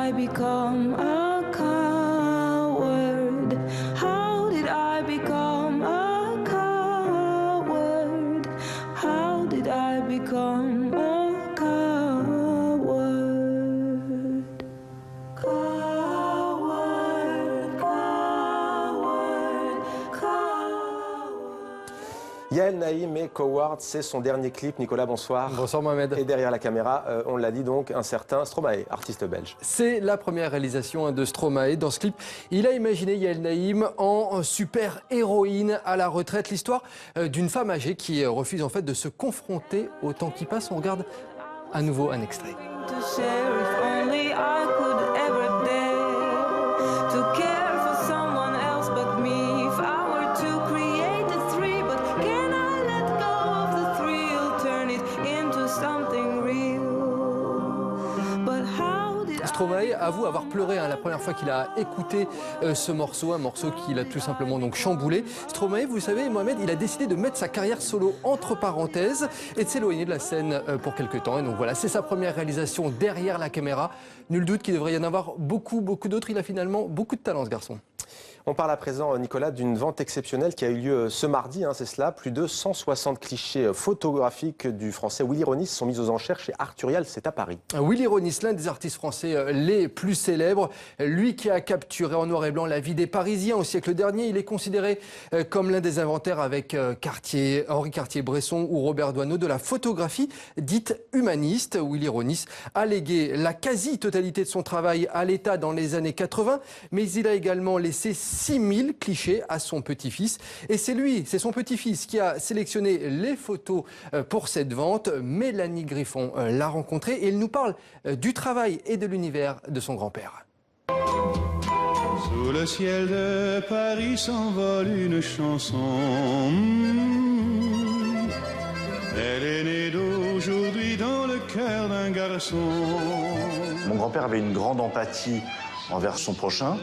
I become a coward? How did I become a coward? How did I become a coward? Coward, coward, coward. Yael Naïm et Coward, c'est son dernier clip. Nicolas, bonsoir. Bonsoir Mohamed. Et derrière la caméra, on l'a dit donc, un certain Stromae, artiste belge. C'est la première réalisation de Stromae. Dans ce clip, il a imaginé Yael Naïm en super-héroïne à la retraite. L'histoire d'une femme âgée qui refuse en fait de se confronter au temps qui passe. On regarde à nouveau un extrait. To share if only I could ever dare to care for someone else but me. If I were to create the three, but can I let go of the thrill, turn it into something real? But how did I... Stromae avoue avoir pleuré la première fois qu'il a écouté ce morceau, un morceau qu'il a tout simplement donc chamboulé. Stromae, vous savez, Mohamed, il a décidé de mettre sa carrière solo entre parenthèses et de s'éloigner de la scène pour quelques temps. Et donc voilà, c'est sa première réalisation derrière la caméra. Nul doute qu'il devrait y en avoir beaucoup d'autres. Il a finalement beaucoup de talent, ce garçon. On parle à présent, Nicolas, d'une vente exceptionnelle qui a eu lieu ce mardi, c'est cela. Plus de 160 clichés photographiques du français Willy Ronis sont mis aux enchères chez Arturial, c'est à Paris. Willy Ronis, l'un des artistes français les plus célèbres, lui qui a capturé en noir et blanc la vie des Parisiens au siècle dernier, il est considéré comme l'un des inventaires avec Henri Cartier-Bresson ou Robert Doisneau de la photographie dite humaniste. Willy Ronis a légué la quasi-totalité de son travail à l'État dans les années 80, mais il a également laissé 6000 clichés à son petit-fils. Et c'est son petit-fils qui a sélectionné les photos pour cette vente. Mélanie Griffon l'a rencontré et il nous parle du travail et de l'univers de son grand-père. Sous le ciel de Paris s'envole une chanson. Elle est née d'aujourd'hui dans le cœur d'un garçon. Mon grand-père avait une grande empathie envers son prochain,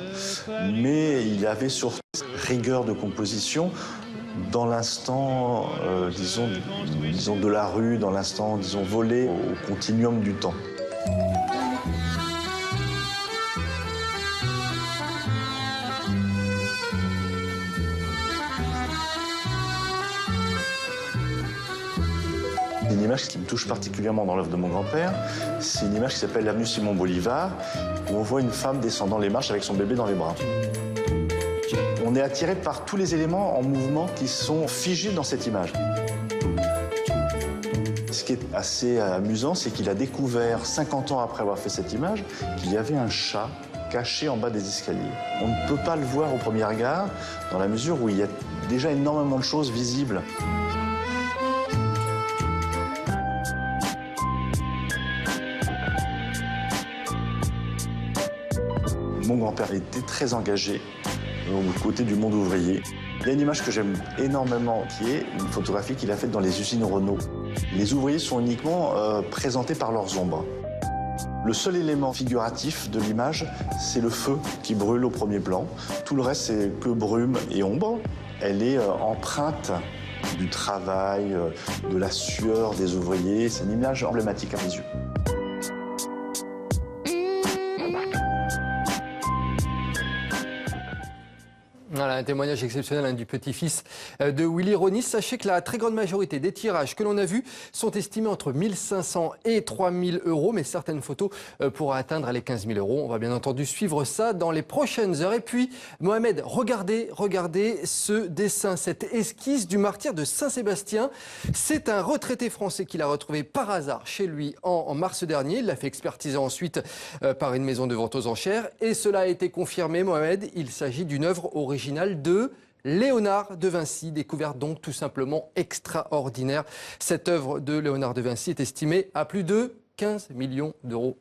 mais il avait surtout rigueur de composition dans l'instant, disons de la rue, dans l'instant, disons, volé au continuum du temps. Une image qui me touche particulièrement dans l'œuvre de mon grand-père, c'est une image qui s'appelle l'avenue Simon Bolivar, où on voit une femme descendant les marches avec son bébé dans les bras. On est attiré par tous les éléments en mouvement qui sont figés dans cette image. Ce qui est assez amusant, c'est qu'il a découvert, 50 ans après avoir fait cette image, qu'il y avait un chat caché en bas des escaliers. On ne peut pas le voir au premier regard, dans la mesure où il y a déjà énormément de choses visibles. Mon grand-père était très engagé aux côtés du monde ouvrier. Il y a une image que j'aime énormément, qui est une photographie qu'il a faite dans les usines Renault. Les ouvriers sont uniquement présentés par leurs ombres. Le seul élément figuratif de l'image, c'est le feu qui brûle au premier plan. Tout le reste, c'est que brume et ombre. Elle est empreinte du travail, de la sueur des ouvriers. C'est une image emblématique à mes yeux. Voilà, un témoignage exceptionnel du petit-fils de Willy Ronis. Sachez que la très grande majorité des tirages que l'on a vus sont estimés entre 1500 et 3000 euros, mais certaines photos pourraient atteindre les 15 000 euros. On va bien entendu suivre ça dans les prochaines heures. Et puis, Mohamed, regardez ce dessin, cette esquisse du martyr de Saint-Sébastien. C'est un retraité français qui l'a retrouvé par hasard chez lui en mars dernier. Il l'a fait expertiser ensuite par une maison de vente aux enchères. Et cela a été confirmé, Mohamed. Il s'agit d'une œuvre originale de Léonard de Vinci, découverte donc tout simplement extraordinaire. Cette œuvre de Léonard de Vinci est estimée à plus de 15 millions d'euros.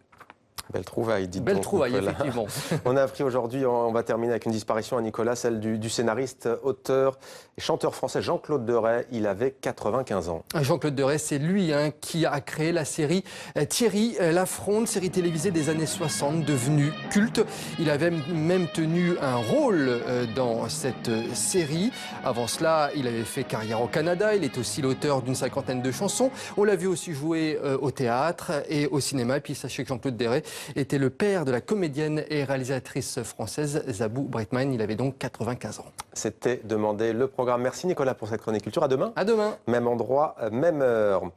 Belle trouvaille, dites Belle donc, trouvaille, Nicolas. effectivement. On a appris aujourd'hui, on va terminer avec une disparition à Nicolas, celle du scénariste, auteur et chanteur français Jean-Claude Deray. Il avait 95 ans. Jean-Claude Deray, c'est lui qui a créé la série Thierry Lafronde, série télévisée des années 60, devenue culte. Il avait même tenu un rôle dans cette série. Avant cela, il avait fait carrière au Canada. Il est aussi l'auteur d'une 50aine de chansons. On l'a vu aussi jouer au théâtre et au cinéma. Et puis sachez que Jean-Claude Deray était le père de la comédienne et réalisatrice française Zabou Breitman. Il avait donc 95 ans. C'était demandé le programme. Merci Nicolas pour cette chronique culture. À demain. À demain. Même endroit, même heure.